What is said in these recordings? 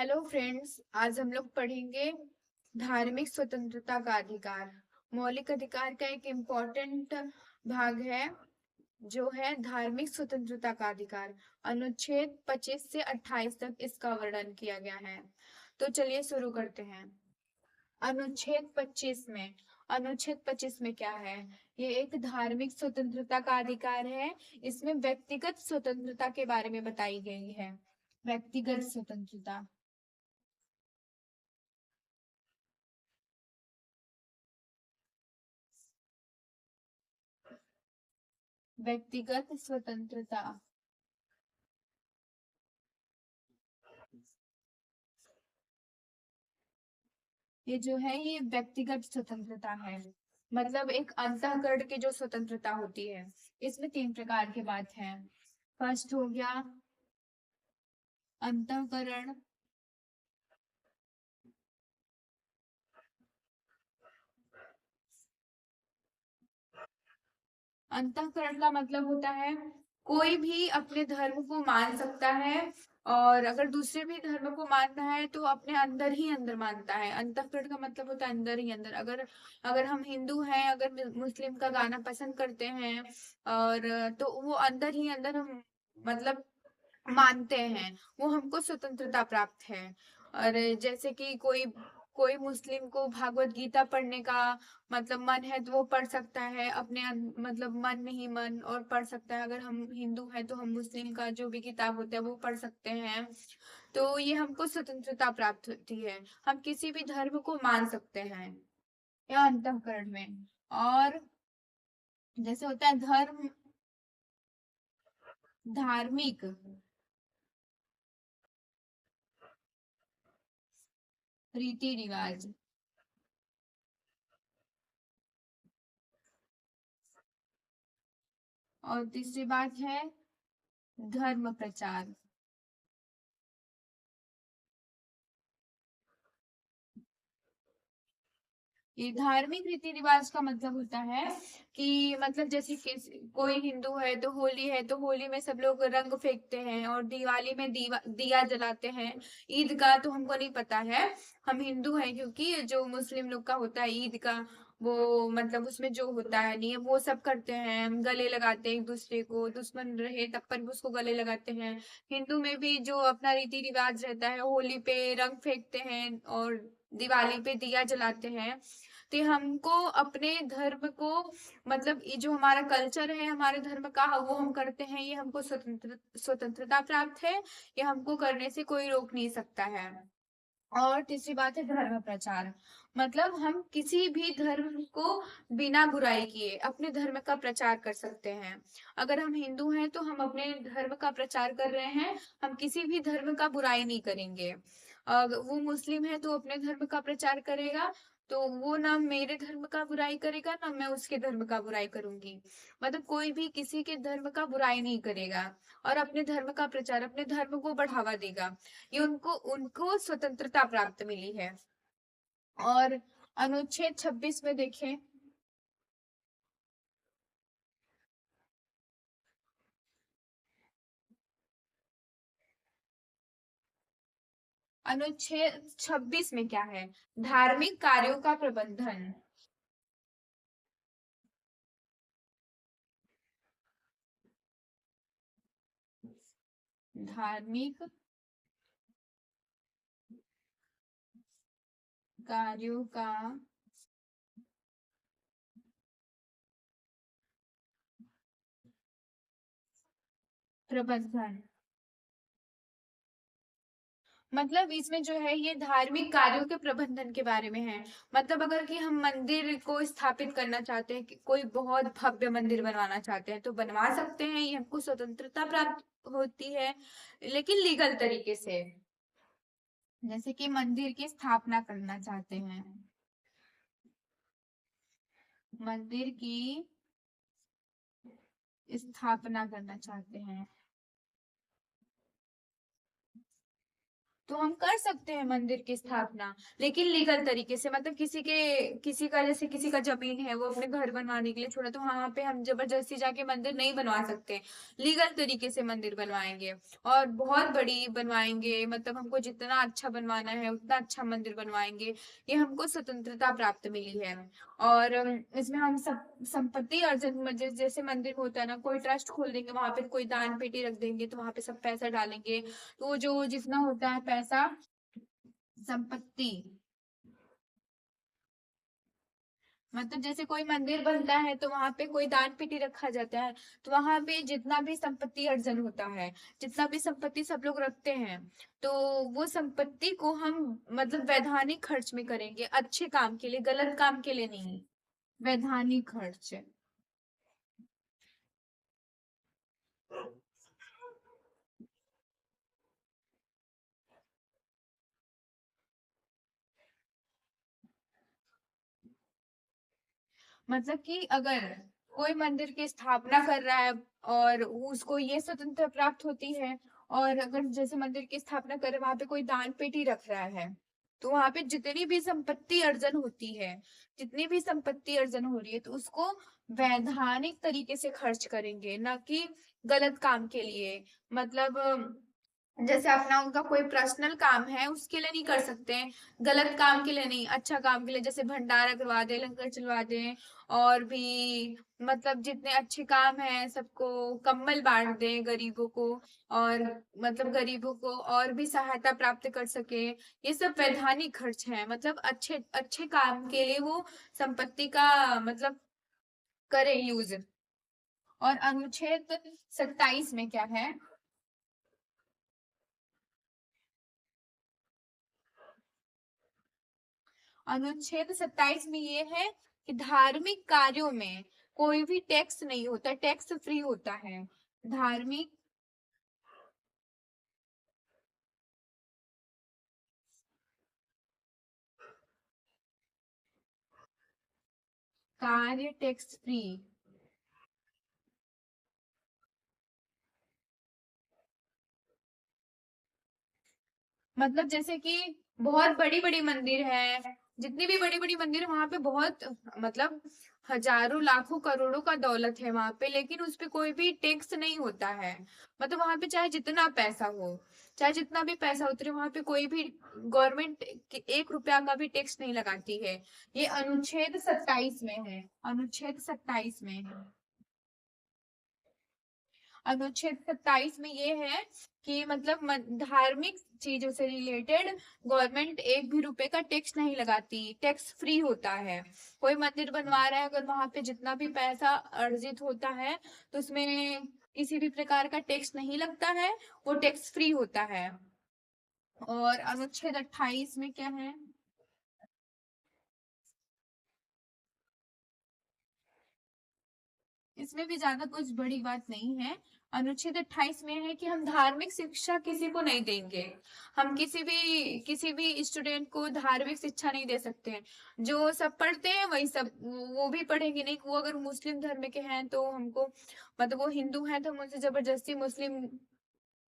Hello friends, आज हम लोग पढ़ेंगे धार्मिक स्वतंत्रता का अधिकार। मौलिक अधिकार का एक इम्पोर्टेंट भाग है जो है धार्मिक स्वतंत्रता का अधिकार। अनुच्छेद 25 से 28 तक इसका वर्णन किया गया है। तो चलिए शुरू करते हैं। अनुच्छेद 25 में क्या है? ये एक धार्मिक स्वतंत्रता का अधिकार है। इसमें व्यक्तिगत स्वतंत्रता के बारे में बताई गई है। व्यक्तिगत स्वतंत्रता, व्यक्तिगत स्वतंत्रता। ये जो है ये व्यक्तिगत स्वतंत्रता है। मतलब एक अंतःकरण की जो स्वतंत्रता होती है, इसमें तीन प्रकार की बात है। फर्स्ट हो गया अंतःकरण। अंतःकरण का मतलब होता है कोई भी अपने धर्म को मान सकता है, और अगर दूसरे भी धर्म को मानना है तो अपने अंदर ही अंदर मानता है। अंतःकरण का मतलब होता है अंदर ही अंदर। अगर अगर हम हिंदू हैं, अगर मुस्लिम का गाना पसंद करते हैं, और तो वो अंदर ही अंदर हम मतलब मानते हैं, वो हमको स्वतंत्रता प्राप्त है। और जैसे कि कोई कोई मुस्लिम को भागवत गीता पढ़ने का मतलब मन है तो वो पढ़ सकता है अपने मतलब मन में ही मन, और पढ़ सकता है। अगर हम हिंदू हैं तो हम मुस्लिम का जो भी किताब होता है वो पढ़ सकते हैं। तो ये हमको स्वतंत्रता प्राप्त होती है। हम किसी भी धर्म को मान सकते हैं या अंतःकरण में। और जैसे होता है धर्म, धार्मिक रीति रिवाज। और तीसरी बात है धर्म प्रचार। ये धार्मिक रीति रिवाज का मतलब होता है कि मतलब जैसे कोई हिंदू है तो होली है तो होली में सब लोग रंग फेंकते हैं, और दिवाली में दिया जलाते हैं। ईद का तो हमको नहीं पता है, हम हिंदू हैं। क्योंकि जो मुस्लिम लोग का होता है ईद का, वो मतलब उसमें जो होता है नियम वो सब करते हैं, गले लगाते हैं एक दूसरे को, दुश्मन रहे तब पर भी उसको गले लगाते हैं। हिंदू में भी जो अपना रीति रिवाज रहता है, होली पे रंग फेंकते हैं और दिवाली पे दिया जलाते हैं। तो हमको अपने धर्म को मतलब ये जो हमारा कल्चर है हमारे धर्म का, वो हम करते हैं। ये हमको स्वतंत्रता प्राप्त है। ये हमको करने से कोई रोक नहीं सकता है। और तीसरी बात है धर्म प्रचार। मतलब हम किसी भी धर्म को बिना बुराई किए अपने धर्म का प्रचार कर सकते हैं। अगर हम हिंदू हैं तो हम अपने धर्म का प्रचार कर रहे हैं, हम किसी भी धर्म का बुराई नहीं करेंगे। वो मुस्लिम है तो अपने धर्म का प्रचार करेगा, तो वो ना मेरे धर्म का बुराई करेगा ना मैं उसके धर्म का बुराई करूंगी। मतलब कोई भी किसी के धर्म का बुराई नहीं करेगा, और अपने धर्म का प्रचार, अपने धर्म को बढ़ावा देगा। ये उनको उनको स्वतंत्रता प्राप्त मिली है। और अनुच्छेद 26 में देखें। अनुच्छेद 26 में क्या है? धार्मिक कार्यों का प्रबंधन। धार्मिक कार्यों का प्रबंधन। मतलब इसमें जो है ये धार्मिक कार्यों के प्रबंधन के बारे में है। मतलब अगर कि हम मंदिर को स्थापित करना चाहते हैं, कि कोई बहुत भव्य मंदिर बनवाना चाहते हैं तो बनवा सकते हैं, ये हमको स्वतंत्रता प्राप्त होती है, लेकिन लीगल तरीके से। जैसे कि मंदिर की स्थापना करना चाहते हैं, मंदिर की स्थापना करना चाहते हैं तो हम कर सकते हैं मंदिर की स्थापना, लेकिन लीगल तरीके से। मतलब किसी का जैसे किसी का जमीन है, वो अपने घर बनवाने के लिए छोड़ा, तो वहां पे हम जबरदस्ती जाके मंदिर नहीं बनवा सकते। लीगल तरीके से मंदिर बनवाएंगे और बहुत बड़ी बनवाएंगे। मतलब हमको जितना अच्छा बनवाना है उतना अच्छा मंदिर बनवाएंगे। ये हमको स्वतंत्रता प्राप्त मिली है। और इसमें हम सब संपत्ति अर्जन जैसे मंदिर में होता है ना, कोई ट्रस्ट खोल देंगे, वहां पे कोई दान पेटी रख देंगे, तो वहां पे सब पैसा डालेंगे, तो जो जितना होता है पैसा, संपत्ति, मतलब जैसे कोई मंदिर बनता है तो वहां पे कोई दान पेटी रखा जाता है, तो वहां पे जितना भी संपत्ति अर्जन होता है, जितना भी संपत्ति सब लोग रखते हैं, तो वो संपत्ति को हम मतलब वैधानिक खर्च में करेंगे, अच्छे काम के लिए, गलत काम के लिए नहीं। वैधानिक खर्च, मतलब कि अगर कोई मंदिर की स्थापना कर रहा है और उसको ये स्वतंत्रता प्राप्त होती है, और अगर जैसे मंदिर की स्थापना कर रहे वहां पे कोई दान पेटी रख रहा है, तो वहां पे जितनी भी संपत्ति अर्जन होती है, जितनी भी संपत्ति अर्जन हो रही है, तो उसको वैधानिक तरीके से खर्च करेंगे, ना कि गलत काम के लिए। मतलब जैसे अपना उनका कोई पर्सनल काम है उसके लिए नहीं कर सकते हैं, गलत काम के लिए नहीं, अच्छा काम के लिए, जैसे भंडारा करवा दे, लंगर चलवा दे, और भी मतलब जितने अच्छे काम हैं सबको, कंबल बांट दे गरीबों को, और मतलब गरीबों को और भी सहायता प्राप्त कर सके, ये सब वैधानिक खर्च है। मतलब अच्छे अच्छे काम के लिए वो संपत्ति का मतलब करे यूज। और अनुच्छेद 27 में क्या है? अनुच्छेद 27 में ये है कि धार्मिक कार्यों में कोई भी टैक्स नहीं होता, टैक्स फ्री होता है। धार्मिक कार्य टैक्स फ्री। मतलब जैसे कि बहुत बड़ी बड़ी मंदिर है, जितनी भी बड़ी बड़ी मंदिर है वहां पे बहुत मतलब हजारों लाखों करोड़ों का दौलत है वहां पे, लेकिन उस पे कोई भी टैक्स नहीं होता है। मतलब वहां पे चाहे जितना पैसा हो, चाहे जितना भी पैसा उतरे, वहां पे कोई भी गवर्नमेंट 1 रुपया का भी टैक्स नहीं लगाती है। ये अनुच्छेद 27 में है, अनुच्छेद 27 में है। अनुच्छेद 27 में ये है कि मतलब धार्मिक चीजों से रिलेटेड गवर्नमेंट 1 भी रुपए का टैक्स नहीं लगाती, टैक्स फ्री होता है। कोई मंदिर बनवा रहा है, अगर वहां पे जितना भी पैसा अर्जित होता है तो उसमें किसी भी प्रकार का टैक्स नहीं लगता है, वो टैक्स फ्री होता है। और अनुच्छेद 28 में क्या है? इसमें भी ज्यादा कुछ बड़ी बात नहीं है। अनुच्छेद 28 में है कि हम धार्मिक शिक्षा किसी को नहीं देंगे। हम किसी भी स्टूडेंट को धार्मिक शिक्षा नहीं दे सकते हैं। जो सब पढ़ते हैं वही सब वो भी पढ़ेंगे नहीं। वो अगर मुस्लिम धर्म के हैं तो हमको मतलब वो हिंदू हैं तो हम उनसे जबरदस्ती मुस्लिम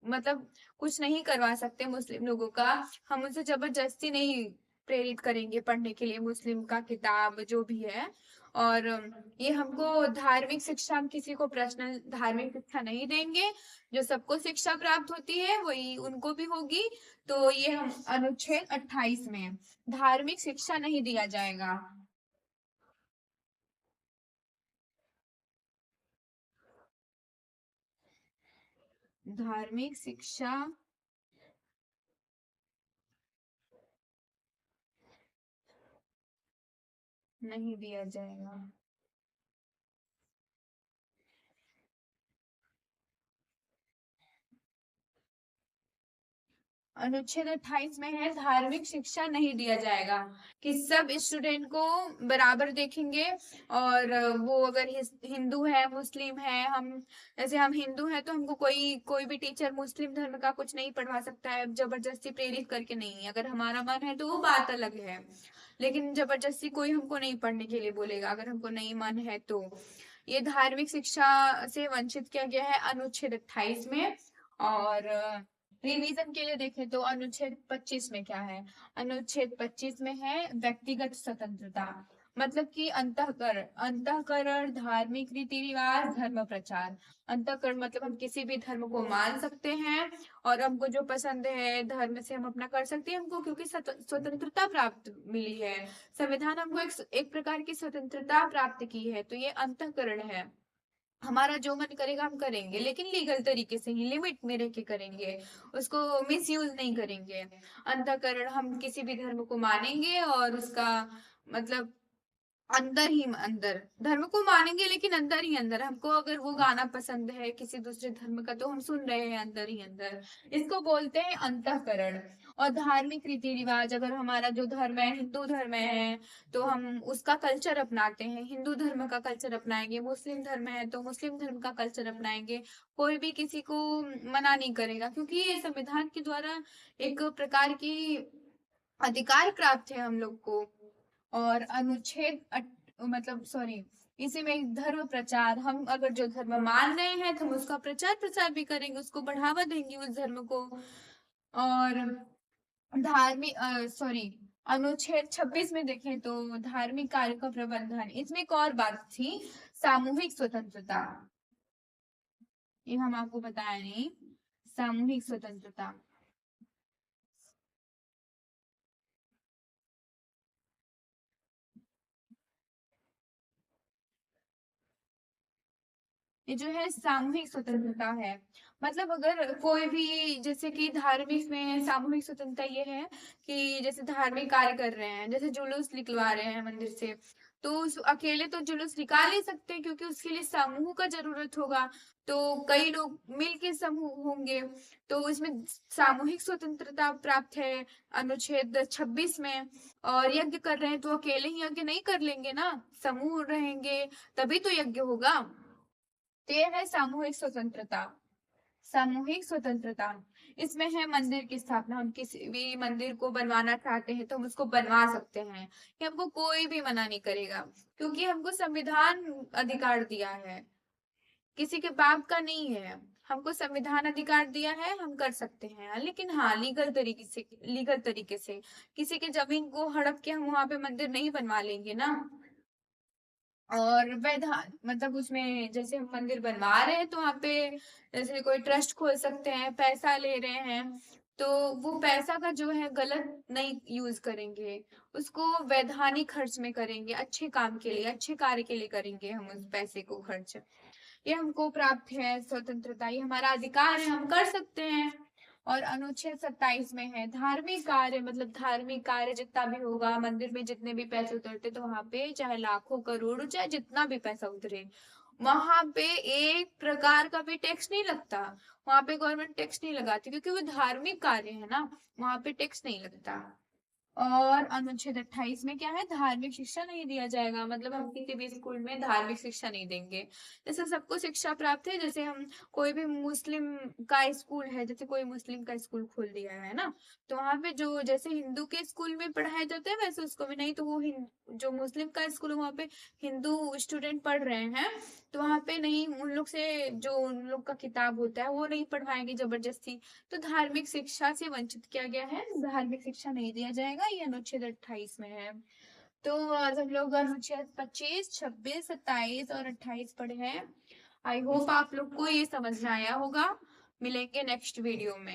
मतलब कुछ नहीं करवा सकते मुस्लिम लोगों का। हम उनसे जबरदस्ती नहीं प्रेरित करेंगे पढ़ने के लिए मुस्लिम का किताब जो भी है। और ये हमको धार्मिक शिक्षा, हम किसी को पर्सनल धार्मिक शिक्षा नहीं देंगे। जो सबको शिक्षा प्राप्त होती है वही उनको भी होगी। तो ये हम अनुच्छेद 28 में धार्मिक शिक्षा नहीं दिया जाएगा। धार्मिक शिक्षा नहीं दिया जाएगा। अनुच्छेद 28 में है धार्मिक शिक्षा नहीं दिया जाएगा, कि सब स्टूडेंट को बराबर देखेंगे। और वो अगर हिंदू है मुस्लिम है, हम जैसे हम हिंदू हैं तो हमको कोई कोई भी टीचर मुस्लिम धर्म का कुछ नहीं पढ़वा सकता है जबरदस्ती प्रेरित करके नहीं। अगर हमारा मन है तो वो बात अलग है, लेकिन जबरदस्ती कोई हमको नहीं पढ़ने के लिए बोलेगा अगर हमको नहीं मन है तो। ये धार्मिक शिक्षा से वंचित किया गया है अनुच्छेद 28 में। और रिवीजन के लिए देखें तो अनुच्छेद 25 में क्या है। अनुच्छेद 25 में है व्यक्तिगत स्वतंत्रता, मतलब कि अंतःकरण, धार्मिक रीति रिवाज, धर्म प्रचार। अंतःकरण मतलब हम किसी भी धर्म को मान सकते हैं और हमको जो पसंद है धर्म से हम अपना कर सकते हैं, हमको क्योंकि स्वतंत्रता प्राप्त मिली है। संविधान हमको एक प्रकार की स्वतंत्रता प्राप्त की है, तो ये अंतःकरण है। हमारा जो मन करेगा हम करेंगे, लेकिन लीगल तरीके से ही, लिमिट में रह के करेंगे, उसको मिस यूज नहीं करेंगे। अंतःकरण, हम किसी भी धर्म को मानेंगे और उसका मतलब अंदर ही अंदर धर्म को मानेंगे, लेकिन अंदर ही अंदर हमको अगर वो गाना पसंद है किसी दूसरे धर्म का तो हम सुन रहे हैं अंदर ही अंदर, इसको बोलते हैं अंतःकरण। और धार्मिक रीति रिवाज, अगर हमारा जो धर्म है हिंदू धर्म है तो हम उसका कल्चर अपनाते हैं, हिंदू धर्म का कल्चर अपनाएंगे। मुस्लिम धर्म है तो मुस्लिम धर्म का कल्चर अपनाएंगे। कोई भी किसी को मना नहीं करेगा, क्योंकि ये संविधान के द्वारा एक प्रकार की अधिकार प्राप्त है हम लोग को। और मतलब सॉरी, इसी में धर्म प्रचार, हम अगर जो धर्म मान रहे हैं तो हम उसका प्रचार प्रसार भी करेंगे, उसको बढ़ावा देंगे उस धर्म को। और धार्मिक सॉरी, अनुच्छेद 26 में देखें तो धार्मिक कार्य का प्रबंधन, इसमें एक और बात थी, सामूहिक स्वतंत्रता, ये हम आपको बताया नहीं। सामूहिक स्वतंत्रता, ये जो है सामूहिक स्वतंत्रता है। मतलब अगर कोई भी, जैसे कि धार्मिक में सामूहिक स्वतंत्रता ये है कि जैसे धार्मिक कार्य कर रहे हैं, जैसे जुलूस निकलवा रहे हैं मंदिर से, तो अकेले तो जुलूस निकाल नहीं सकते, क्योंकि उसके लिए समूह का जरूरत होगा। तो कई लोग मिलके समूह होंगे, तो इसमें सामूहिक स्वतंत्रता प्राप्त है अनुच्छेद 26 में। और यज्ञ कर रहे हैं तो अकेले ही यज्ञ नहीं कर लेंगे ना, समूह रहेंगे तभी तो यज्ञ होगा। तो ये है सामूहिक स्वतंत्रता। सामूहिक स्वतंत्रता, इसमें है मंदिर की स्थापना, हम किसी भी मंदिर को बनवाना चाहते हैं तो हम उसको बनवा सकते हैं, कि हमको कोई भी मना नहीं करेगा, क्योंकि हमको संविधान अधिकार दिया है, किसी के बाप का नहीं है। हमको संविधान अधिकार दिया है, हम कर सकते हैं, लेकिन हाँ लीगल तरीके से किसी की जमीन को हड़प के हम वहां पे मंदिर नहीं बनवा लेंगे ना। और वैधान मतलब उसमें जैसे हम मंदिर बनवा रहे हैं तो वहाँ पे जैसे कोई ट्रस्ट खोल सकते हैं, पैसा ले रहे हैं तो वो पैसा का जो है गलत नहीं यूज करेंगे, उसको वैधानिक खर्च में करेंगे, अच्छे काम के लिए, अच्छे कार्य के लिए करेंगे हम उस पैसे को खर्च। ये हमको प्राप्त है स्वतंत्रता, ये हमारा अधिकार है, हम कर सकते हैं। और अनुच्छेद 27 में है धार्मिक कार्य, मतलब धार्मिक कार्य जितना भी होगा मंदिर में, जितने भी पैसे उतरते तो वहां पे चाहे लाखों करोड़, चाहे जितना भी पैसा उतरे, वहां पे एक प्रकार का भी टैक्स नहीं लगता। वहां पे गवर्नमेंट टैक्स नहीं लगाती, क्योंकि वो धार्मिक कार्य है ना, वहां पे टैक्स नहीं लगता। और अनुच्छेद 28 में क्या है, धार्मिक शिक्षा नहीं दिया जाएगा, मतलब हम किसी भी स्कूल में धार्मिक शिक्षा नहीं देंगे। जैसे सबको शिक्षा प्राप्त है, जैसे हम कोई भी मुस्लिम का स्कूल है, जैसे कोई मुस्लिम का स्कूल खोल दिया है ना, तो वहां पे जो जैसे हिंदू के स्कूल में पढ़ाया जाता है वैसे उसको भी नहीं, तो वो जो मुस्लिम का स्कूल है वहाँ पे हिंदू स्टूडेंट पढ़ रहे हैं, तो वहां पे नहीं, उन लोग से जो उन लोग का किताब होता है वो नहीं पढ़वाएंगे जबरदस्ती। तो धार्मिक शिक्षा से वंचित किया गया है, धार्मिक शिक्षा नहीं दिया जाएगा, ये अनुच्छेद 28 में है। तो आज हम लोग अनुच्छेद 25, 26, 27 और 28 पढ़े हैं। आई होप आप लोग को ये समझ में आया होगा। मिलेंगे नेक्स्ट वीडियो में।